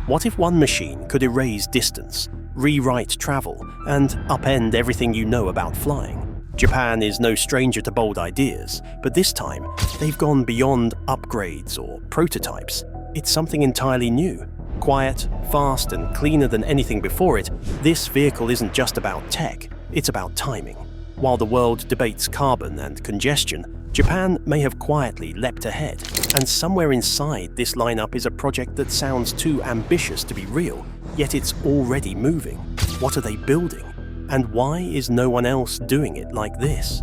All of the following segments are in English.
What if one machine could erase distance, rewrite travel, and upend everything you know about flying? Japan is no stranger to bold ideas, but this time, they've gone beyond upgrades or prototypes. It's something entirely new. Quiet, fast, and cleaner than anything before it, this vehicle isn't just about tech, it's about timing. While the world debates carbon and congestion, Japan may have quietly leapt ahead, and somewhere inside this lineup is a project that sounds too ambitious to be real, yet it's already moving. What are they building? And why is no one else doing it like this?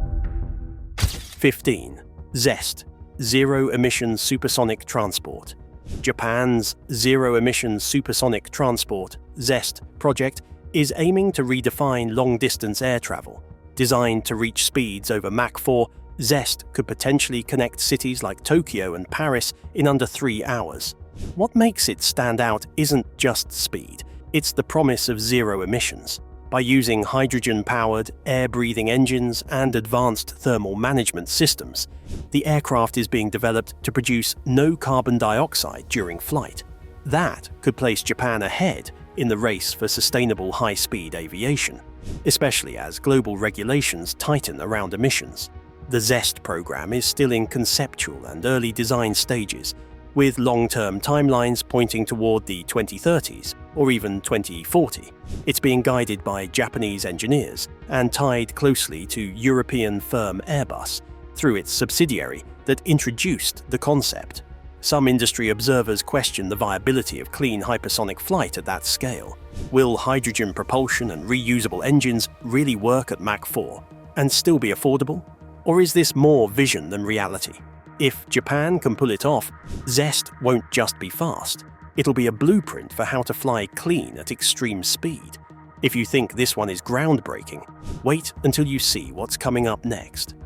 15. ZEST, Zero Emission Supersonic Transport. Japan's Zero Emission Supersonic Transport (ZEST) project is aiming to redefine long-distance air travel. Designed to reach speeds over Mach 4, ZEST could potentially connect cities like Tokyo and Paris in under 3 hours. What makes it stand out isn't just speed, it's the promise of zero emissions. By using hydrogen-powered, air-breathing engines and advanced thermal management systems, the aircraft is being developed to produce no carbon dioxide during flight. That could place Japan ahead in the race for sustainable high-speed aviation, especially as global regulations tighten around emissions. The ZEST program is still in conceptual and early design stages, with long-term timelines pointing toward the 2030s or even 2040. It's being guided by Japanese engineers and tied closely to European firm Airbus through its subsidiary that introduced the concept. Some industry observers question the viability of clean hypersonic flight at that scale. Will hydrogen propulsion and reusable engines really work at Mach 4 and still be affordable? Or is this more vision than reality? If Japan can pull it off, ZEST won't just be fast. It'll be a blueprint for how to fly clean at extreme speed. If you think this one is groundbreaking, wait until you see what's coming up next.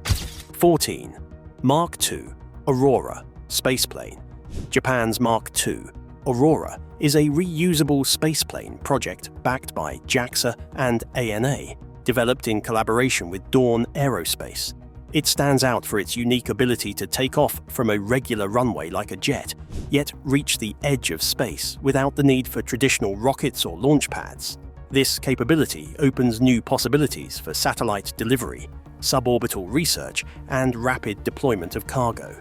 14. Mark II Aurora Spaceplane. Japan's Mark II Aurora is a reusable spaceplane project backed by JAXA and ANA, developed in collaboration with Dawn Aerospace. It stands out for its unique ability to take off from a regular runway like a jet, yet reach the edge of space without the need for traditional rockets or launch pads. This capability opens new possibilities for satellite delivery, suborbital research, and rapid deployment of cargo.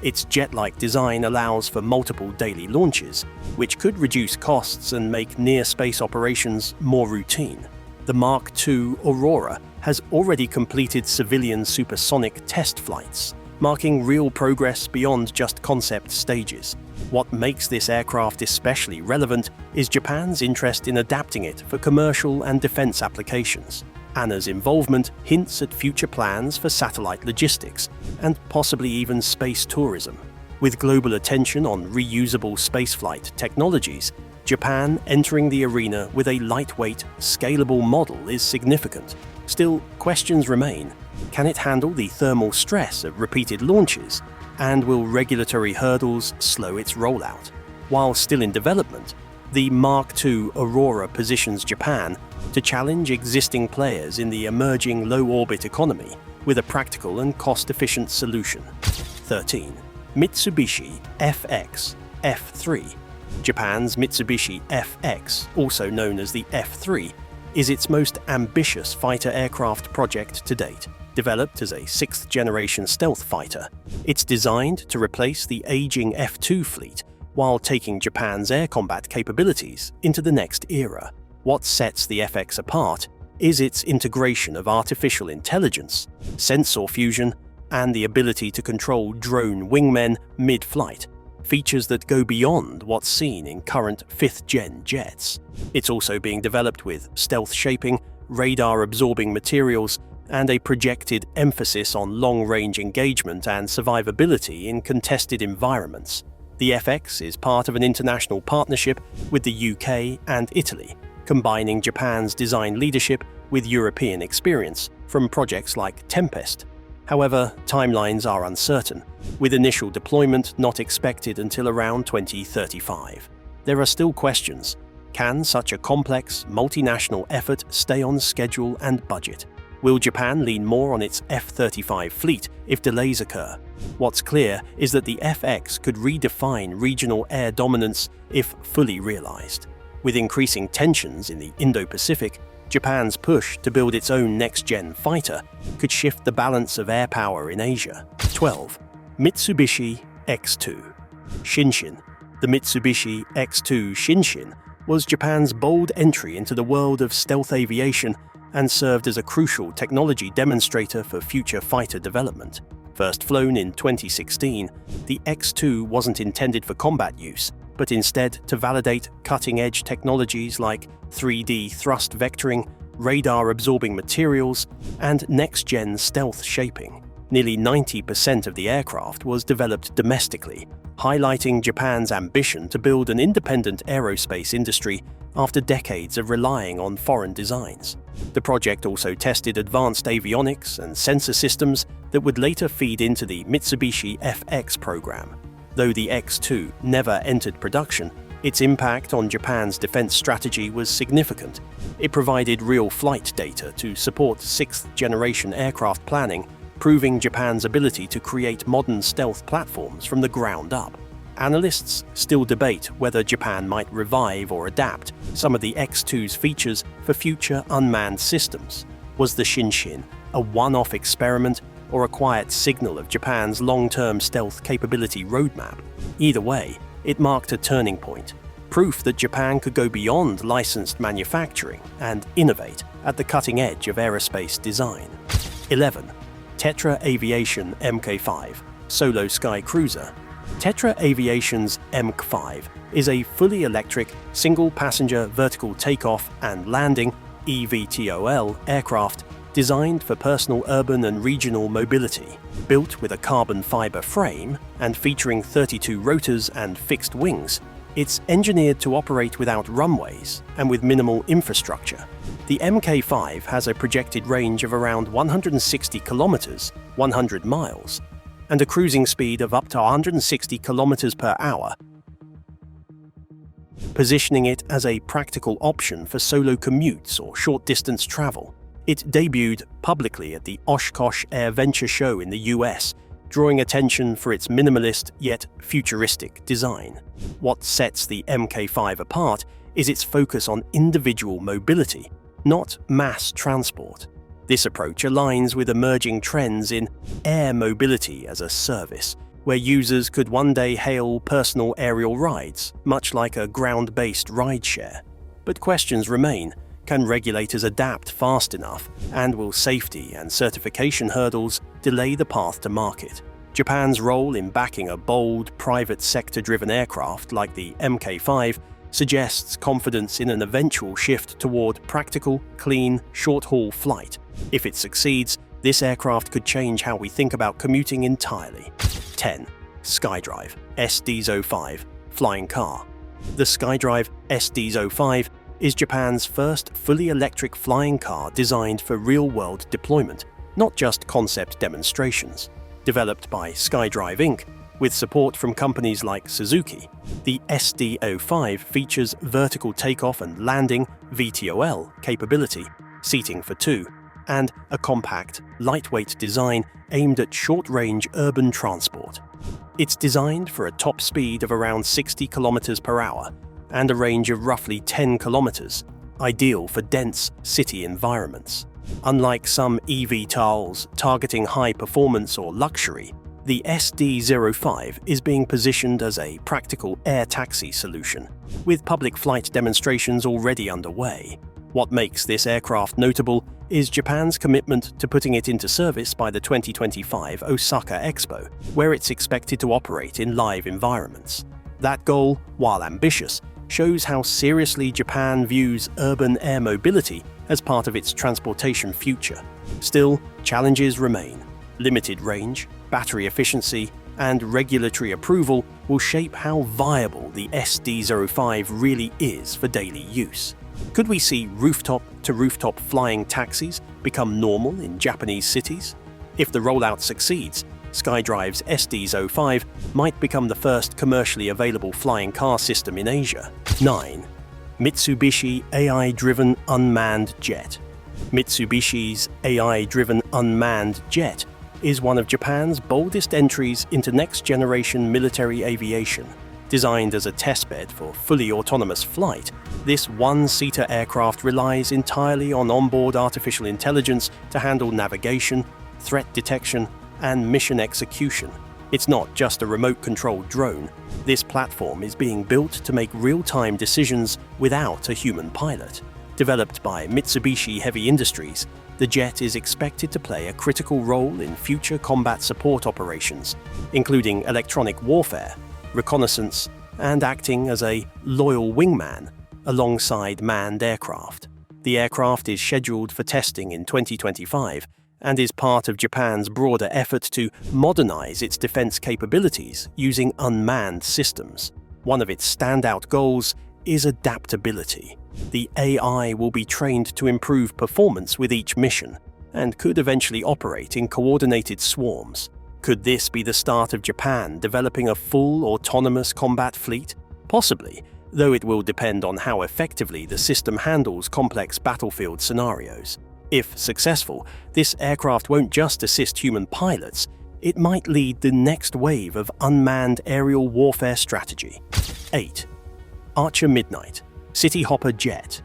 Its jet-like design allows for multiple daily launches, which could reduce costs and make near-space operations more routine. The Mark II Aurora has already completed civilian supersonic test flights, marking real progress beyond just concept stages. What makes this aircraft especially relevant is Japan's interest in adapting it for commercial and defense applications. ANA's involvement hints at future plans for satellite logistics and possibly even space tourism. With global attention on reusable spaceflight technologies, Japan entering the arena with a lightweight, scalable model is significant. Still, questions remain. Can it handle the thermal stress of repeated launches? And will regulatory hurdles slow its rollout? While still in development, the Mark II Aurora positions Japan to challenge existing players in the emerging low-orbit economy with a practical and cost-efficient solution. 13. Mitsubishi FX F3. Japan's Mitsubishi FX, also known as the F3, is its most ambitious fighter aircraft project to date. Developed as a 6th-generation stealth fighter, it's designed to replace the aging F2 fleet while taking Japan's air combat capabilities into the next era. What sets the FX apart is its integration of artificial intelligence, sensor fusion, and the ability to control drone wingmen mid-flight, features that go beyond what's seen in current 5th-gen jets. It's also being developed with stealth shaping, radar-absorbing materials, and a projected emphasis on long-range engagement and survivability in contested environments. The FX is part of an international partnership with the UK and Italy, combining Japan's design leadership with European experience from projects like Tempest. However, timelines are uncertain, with initial deployment not expected until around 2035. There are still questions. Can such a complex, multinational effort stay on schedule and budget? Will Japan lean more on its F-35 fleet if delays occur? What's clear is that the FX could redefine regional air dominance if fully realized. With increasing tensions in the Indo-Pacific, Japan's push to build its own next-gen fighter could shift the balance of air power in Asia. 12. Mitsubishi X2. Shinshin. The Mitsubishi X2 Shinshin was Japan's bold entry into the world of stealth aviation and served as a crucial technology demonstrator for future fighter development. First flown in 2016, the X2 wasn't intended for combat use, but instead to validate cutting-edge technologies like 3D thrust vectoring, radar-absorbing materials, and next-gen stealth shaping. Nearly 90% of the aircraft was developed domestically, highlighting Japan's ambition to build an independent aerospace industry after decades of relying on foreign designs. The project also tested advanced avionics and sensor systems that would later feed into the Mitsubishi FX program. Though the X2 never entered production, its impact on Japan's defense strategy was significant. It provided real flight data to support sixth-generation aircraft planning, proving Japan's ability to create modern stealth platforms from the ground up. Analysts still debate whether Japan might revive or adapt some of the X2's features for future unmanned systems. Was the Shinshin a one-off experiment or a quiet signal of Japan's long-term stealth capability roadmap? Either way, it marked a turning point, proof that Japan could go beyond licensed manufacturing and innovate at the cutting edge of aerospace design. 11. Tetra Aviation Mk5 Solo Sky Cruiser. Tetra Aviation's Mk5 is a fully electric, single-passenger vertical takeoff and landing (eVTOL) aircraft designed for personal urban and regional mobility. Built with a carbon fiber frame and featuring 32 rotors and fixed wings, it's engineered to operate without runways and with minimal infrastructure. The Mk5 has a projected range of around 160 kilometers, 100 miles, and a cruising speed of up to 160 kilometers per hour, positioning it as a practical option for solo commutes or short-distance travel. It debuted publicly at the Oshkosh Air Venture Show in the US, drawing attention for its minimalist yet futuristic design. What sets the Mk5 apart is its focus on individual mobility, not mass transport. This approach aligns with emerging trends in air mobility as a service, where users could one day hail personal aerial rides, much like a ground-based rideshare. But questions remain. Can regulators adapt fast enough, and will safety and certification hurdles delay the path to market? Japan's role in backing a bold, private sector-driven aircraft like the Mk5 suggests confidence in an eventual shift toward practical, clean, short-haul flight. If it succeeds, this aircraft could change how we think about commuting entirely. 10. SkyDrive SD-05 Flying Car. The SkyDrive SD-05 is Japan's first fully electric flying car designed for real-world deployment, not just concept demonstrations. Developed by SkyDrive Inc., with support from companies like Suzuki, the SD-05 features vertical takeoff and landing (VTOL) capability, seating for two, and a compact, lightweight design aimed at short-range urban transport. It's designed for a top speed of around 60 km per hour and a range of roughly 10 kilometers, ideal for dense city environments. Unlike some eVTOLs targeting high performance or luxury, the SD-05 is being positioned as a practical air taxi solution, with public flight demonstrations already underway. What makes this aircraft notable is Japan's commitment to putting it into service by the 2025 Osaka Expo, where it's expected to operate in live environments. That goal, while ambitious, shows how seriously Japan views urban air mobility as part of its transportation future. Still, challenges remain. Limited range, battery efficiency, and regulatory approval will shape how viable the SD-05 really is for daily use. Could we see rooftop-to-rooftop flying taxis become normal in Japanese cities? If the rollout succeeds, SkyDrive's SD-05 might become the first commercially available flying car system in Asia. 9. Mitsubishi AI-driven unmanned jet. Mitsubishi's AI-driven unmanned jet is one of Japan's boldest entries into next-generation military aviation. Designed as a testbed for fully autonomous flight, this one-seater aircraft relies entirely on onboard artificial intelligence to handle navigation, threat detection, and mission execution. It's not just a remote-controlled drone. This platform is being built to make real-time decisions without a human pilot. Developed by Mitsubishi Heavy Industries, the jet is expected to play a critical role in future combat support operations, including electronic warfare, reconnaissance, and acting as a loyal wingman alongside manned aircraft. The aircraft is scheduled for testing in 2025 and is part of Japan's broader effort to modernize its defense capabilities using unmanned systems. One of its standout goals is adaptability. The AI will be trained to improve performance with each mission and could eventually operate in coordinated swarms. Could this be the start of Japan developing a full autonomous combat fleet? Possibly, though it will depend on how effectively the system handles complex battlefield scenarios. If successful, this aircraft won't just assist human pilots, it might lead the next wave of unmanned aerial warfare strategy. 8. Archer Midnight City Hopper Jet.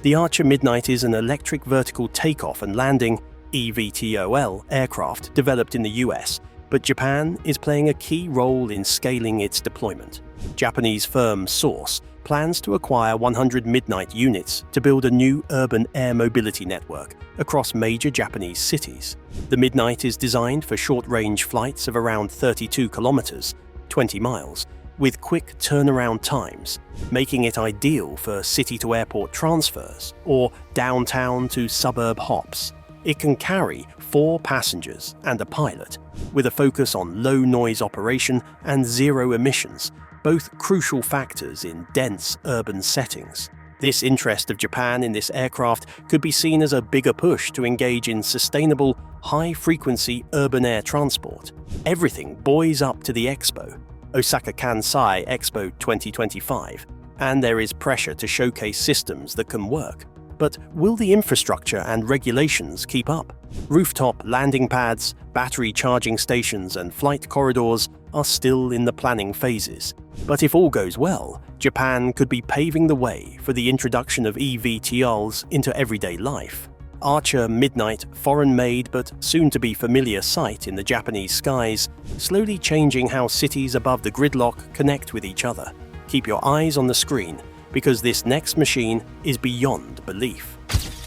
The Archer Midnight is an electric vertical takeoff and landing (eVTOL) aircraft developed in the US, but Japan is playing a key role in scaling its deployment. Japanese firm Source plans to acquire 100 Midnight units to build a new urban air mobility network across major Japanese cities. The Midnight is designed for short-range flights of around 32 kilometers, 20 miles, with quick turnaround times, making it ideal for city-to-airport transfers or downtown to suburb hops. It can carry 4 passengers and a pilot, with a focus on low-noise operation and zero emissions, both crucial factors in dense urban settings. This interest of Japan in this aircraft could be seen as a bigger push to engage in sustainable, high-frequency urban air transport. Everything buoys up to the Expo, Osaka Kansai Expo 2025, and there is pressure to showcase systems that can work. But will the infrastructure and regulations keep up? Rooftop landing pads, battery charging stations, and flight corridors are still in the planning phases. But if all goes well, Japan could be paving the way for the introduction of eVTOLs into everyday life. Archer Midnight, foreign-made but soon-to-be familiar sight in the Japanese skies, slowly changing how cities above the gridlock connect with each other. Keep your eyes on the screen, because this next machine is beyond belief.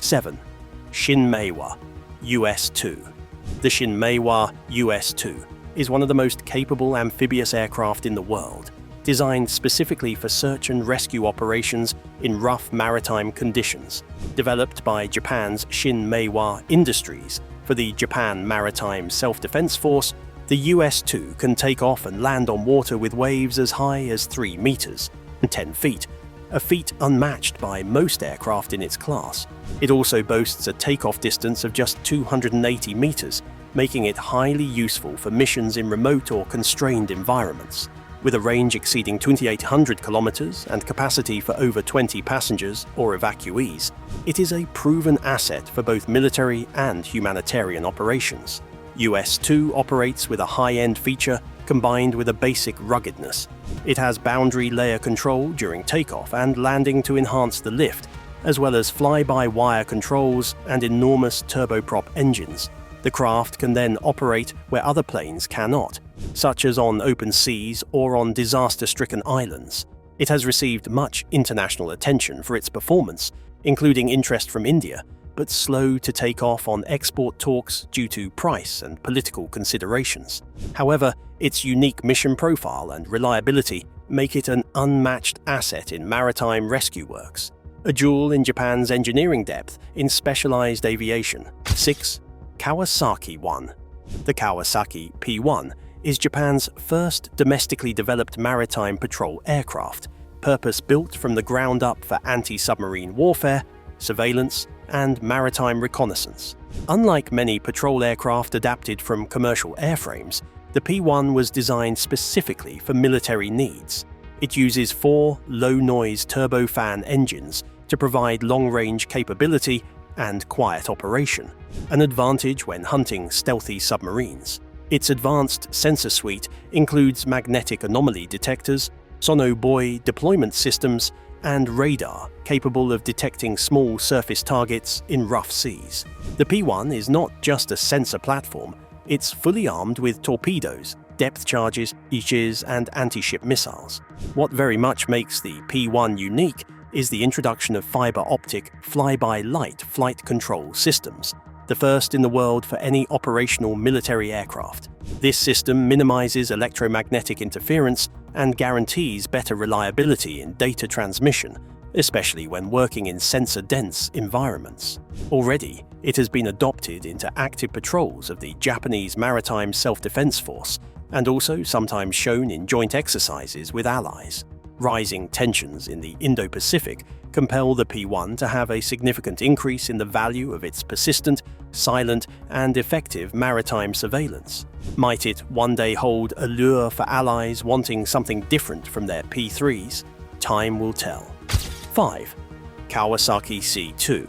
7. Shinmeiwa US-2. The Shinmeiwa US-2 is one of the most capable amphibious aircraft in the world, designed specifically for search and rescue operations in rough maritime conditions. Developed by Japan's Shinmeiwa Industries for the Japan Maritime Self-Defense Force, the US-2 can take off and land on water with waves as high as 3 meters, 10 feet, a feat unmatched by most aircraft in its class. It also boasts a takeoff distance of just 280 meters, making it highly useful for missions in remote or constrained environments. With a range exceeding 2,800 kilometers and capacity for over 20 passengers or evacuees, it is a proven asset for both military and humanitarian operations. US-2 operates with a high-end feature combined with a basic ruggedness. It has boundary layer control during takeoff and landing to enhance the lift, as well as fly-by-wire controls and enormous turboprop engines. The craft can then operate where other planes cannot, such as on open seas or on disaster-stricken islands. It has received much international attention for its performance, including interest from India, but slow to take off on export talks due to price and political considerations. However, its unique mission profile and reliability make it an unmatched asset in maritime rescue works, a jewel in Japan's engineering depth in specialized aviation. 6. Kawasaki 1. The Kawasaki P-1 is Japan's first domestically developed maritime patrol aircraft, purpose-built from the ground up for anti-submarine warfare, surveillance, and maritime reconnaissance. Unlike many patrol aircraft adapted from commercial airframes, the P-1 was designed specifically for military needs. It uses 4 low-noise turbofan engines to provide long-range capability and quiet operation, an advantage when hunting stealthy submarines. Its advanced sensor suite includes magnetic anomaly detectors, sonobuoy deployment systems, and radar capable of detecting small surface targets in rough seas. The P-1 is not just a sensor platform, it's fully armed with torpedoes, depth charges, Aegis, and anti-ship missiles. What very much makes the P-1 unique is the introduction of fiber-optic fly-by-light flight control systems, the first in the world for any operational military aircraft. This system minimizes electromagnetic interference and guarantees better reliability in data transmission, especially when working in sensor-dense environments. Already, it has been adopted into active patrols of the Japanese Maritime Self-Defense Force, and also sometimes shown in joint exercises with allies. Rising tensions in the Indo-Pacific compel the P-1 to have a significant increase in the value of its persistent, silent, and effective maritime surveillance. Might it one day hold a lure for allies wanting something different from their P-3s? Time will tell. 5. Kawasaki C-2.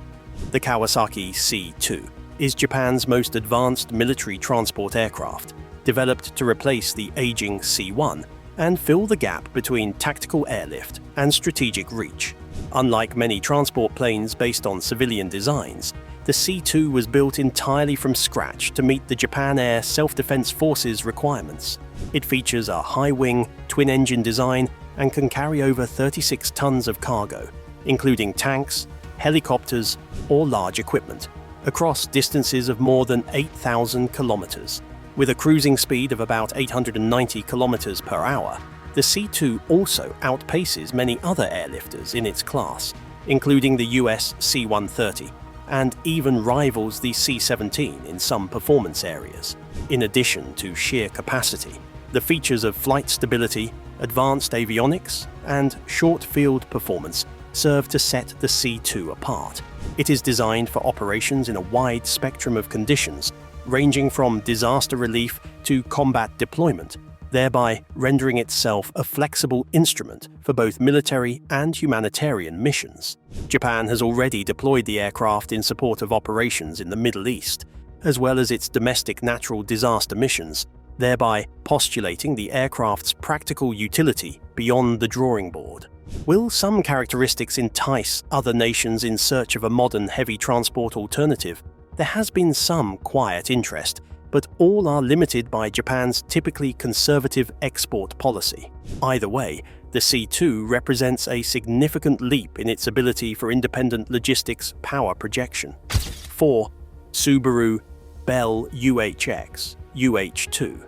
The Kawasaki C-2 is Japan's most advanced military transport aircraft, developed to replace the aging C-1 and fill the gap between tactical airlift and strategic reach. Unlike many transport planes based on civilian designs, the C-2 was built entirely from scratch to meet the Japan Air Self-Defense Forces requirements. It features a high-wing, twin-engine design and can carry over 36 tons of cargo, including tanks, helicopters, or large equipment, across distances of more than 8,000 kilometers. With a cruising speed of about 890 kilometers per hour, the C-2 also outpaces many other airlifters in its class, including the US C-130, and even rivals the C-17 in some performance areas. In addition to sheer capacity, the features of flight stability, advanced avionics, and short-field performance serve to set the C-2 apart. It is designed for operations in a wide spectrum of conditions, ranging from disaster relief to combat deployment, thereby rendering itself a flexible instrument for both military and humanitarian missions. Japan has already deployed the aircraft in support of operations in the Middle East, as well as its domestic natural disaster missions, thereby postulating the aircraft's practical utility beyond the drawing board. Will some characteristics entice other nations in search of a modern heavy transport alternative? There has been some quiet interest, but all are limited by Japan's typically conservative export policy. Either way, the C-2 represents a significant leap in its ability for independent logistics power projection. 4. Subaru Bell UHX UH-2.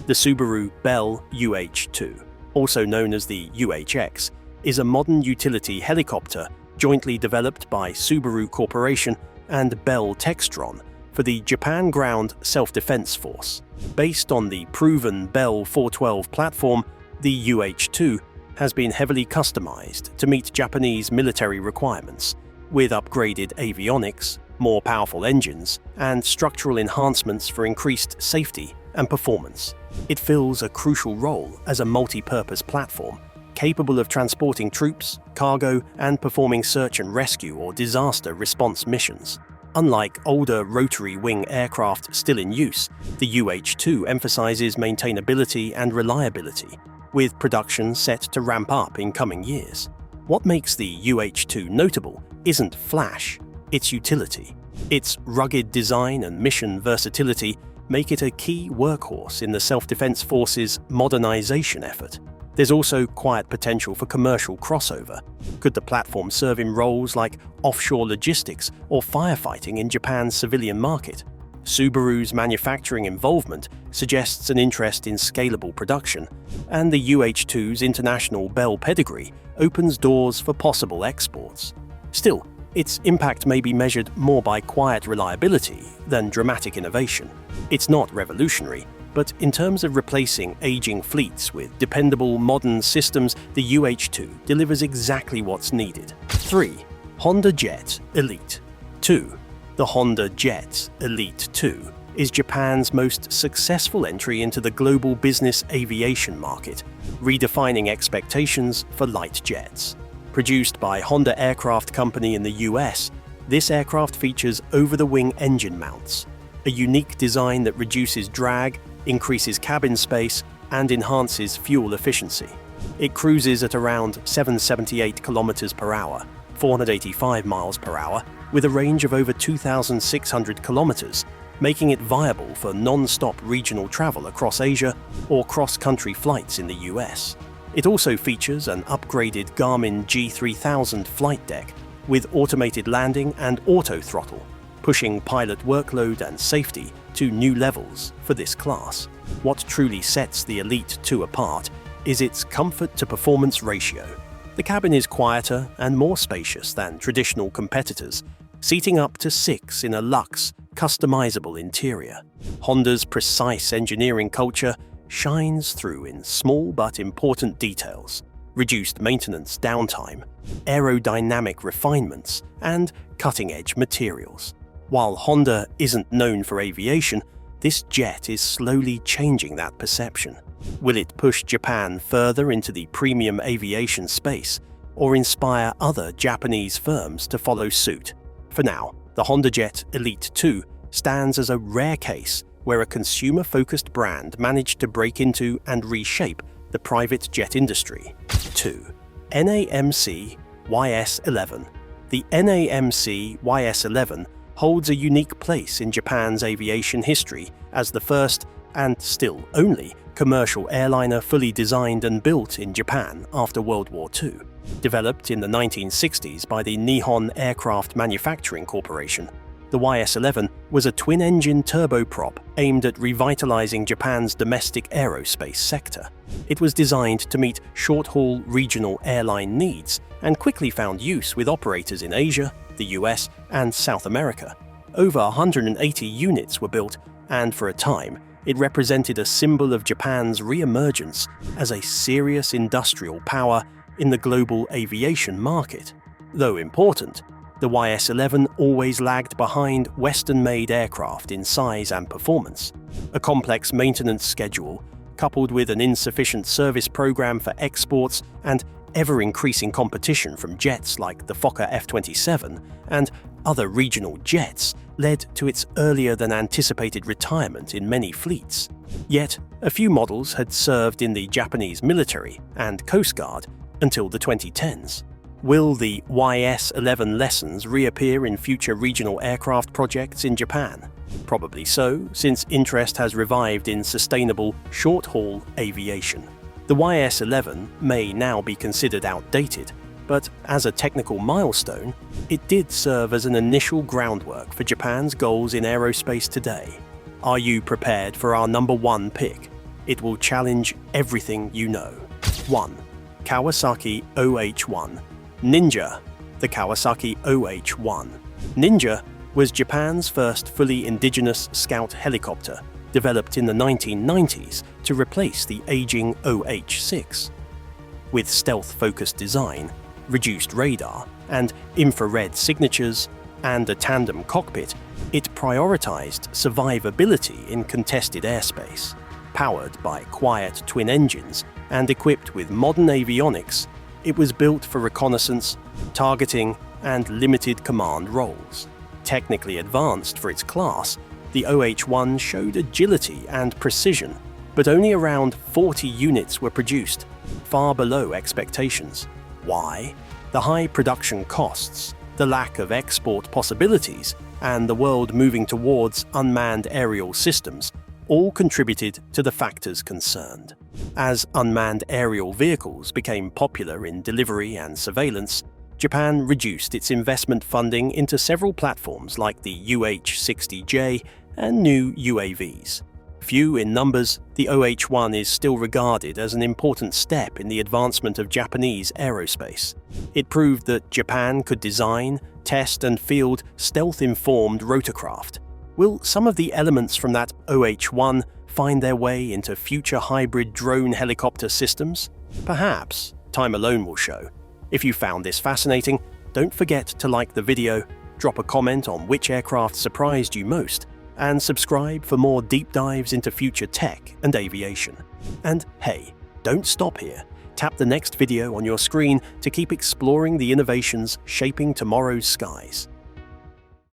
The Subaru Bell UH-2, also known as the UHX, is a modern utility helicopter jointly developed by Subaru Corporation and Bell Textron for the Japan Ground Self-Defense Force. Based on the proven Bell 412 platform, the UH-2 has been heavily customized to meet Japanese military requirements, with upgraded avionics, more powerful engines, and structural enhancements for increased safety and performance. It fills a crucial role as a multi-purpose platform, capable of transporting troops, cargo, and performing search and rescue or disaster response missions. Unlike older rotary wing aircraft still in use, the UH-2 emphasizes maintainability and reliability, with production set to ramp up in coming years. What makes the UH-2 notable isn't flash, it's utility. Its rugged design and mission versatility make it a key workhorse in the Self-Defense Force's modernization effort. There's also quiet potential for commercial crossover. Could the platform serve in roles like offshore logistics or firefighting in Japan's civilian market? Subaru's manufacturing involvement suggests an interest in scalable production, and the UH-2's international Bell pedigree opens doors for possible exports. Still, its impact may be measured more by quiet reliability than dramatic innovation. It's not revolutionary, but in terms of replacing aging fleets with dependable modern systems, the UH-2 delivers exactly what's needed. 3. Honda Jet Elite 2. The Honda Jet Elite 2 is Japan's most successful entry into the global business aviation market, redefining expectations for light jets. Produced by Honda Aircraft Company in the US, This aircraft features over-the-wing engine mounts, a unique design that reduces drag, increases cabin space, and enhances fuel efficiency. It cruises at around 778 km per hour, 485 miles per hour, with a range of over 2,600 kilometers, making it viable for non-stop regional travel across Asia or cross-country flights in the US. It also features an upgraded Garmin G3000 flight deck with automated landing and auto throttle, pushing pilot workload and safety to new levels for this class. What truly sets the Elite 2 apart is its comfort-to-performance ratio. The cabin is quieter and more spacious than traditional competitors, seating up to 6 in a luxe, customizable interior. Honda's precise engineering culture shines through in small but important details: reduced maintenance downtime, aerodynamic refinements, and cutting-edge materials. While Honda isn't known for aviation, this jet is slowly changing that perception. Will it push Japan further into the premium aviation space, or inspire other Japanese firms to follow suit? For now, the Honda Jet Elite 2 stands as a rare case where a consumer-focused brand managed to break into and reshape the private jet industry. 2. NAMC YS-11. The NAMC YS-11 holds a unique place in Japan's aviation history as the first, and still only, commercial airliner fully designed and built in Japan after World War II. Developed in the 1960s by the Nihon Aircraft Manufacturing Corporation, the YS-11 was a twin-engine turboprop aimed at revitalizing Japan's domestic aerospace sector. It was designed to meet short-haul regional airline needs and quickly found use with operators in Asia, the US, and South America. Over 180 units were built, and for a time, it represented a symbol of Japan's re-emergence as a serious industrial power in the global aviation market. Though important, the YS-11 always lagged behind Western-made aircraft in size and performance. A complex maintenance schedule, coupled with an insufficient service program for exports and ever-increasing competition from jets like the Fokker F-27 and other regional jets, led to its earlier-than-anticipated retirement in many fleets. Yet, a few models had served in the Japanese military and Coast Guard until the 2010s. Will the YS-11 lessons reappear in future regional aircraft projects in Japan? Probably so, since interest has revived in sustainable, short-haul aviation. The YS-11 may now be considered outdated, but as a technical milestone, it did serve as an initial groundwork for Japan's goals in aerospace today. Are you prepared for our number 1 pick? It will challenge everything you know. 1. Kawasaki OH-1 Ninja. The Kawasaki OH-1 Ninja was Japan's first fully indigenous scout helicopter, developed in the 1990s to replace the aging OH-6. With stealth-focused design, reduced radar, and infrared signatures, and a tandem cockpit, it prioritized survivability in contested airspace. Powered by quiet twin engines and equipped with modern avionics, it was built for reconnaissance, targeting, and limited command roles. Technically advanced for its class, the OH-1 showed agility and precision, but only around 40 units were produced, far below expectations. Why? The high production costs, the lack of export possibilities, and the world moving towards unmanned aerial systems all contributed to the factors concerned. As unmanned aerial vehicles became popular in delivery and surveillance, Japan reduced its investment funding into several platforms like the UH-60J and new UAVs. Few in numbers, the OH-1 is still regarded as an important step in the advancement of Japanese aerospace. It proved that Japan could design, test, and field stealth-informed rotorcraft. Will some of the elements from that OH-1 find their way into future hybrid drone helicopter systems? Perhaps. Time alone will show. If you found this fascinating, don't forget to like the video, drop a comment on which aircraft surprised you most, and subscribe for more deep dives into future tech and aviation. And hey, don't stop here. Tap the next video on your screen to keep exploring the innovations shaping tomorrow's skies.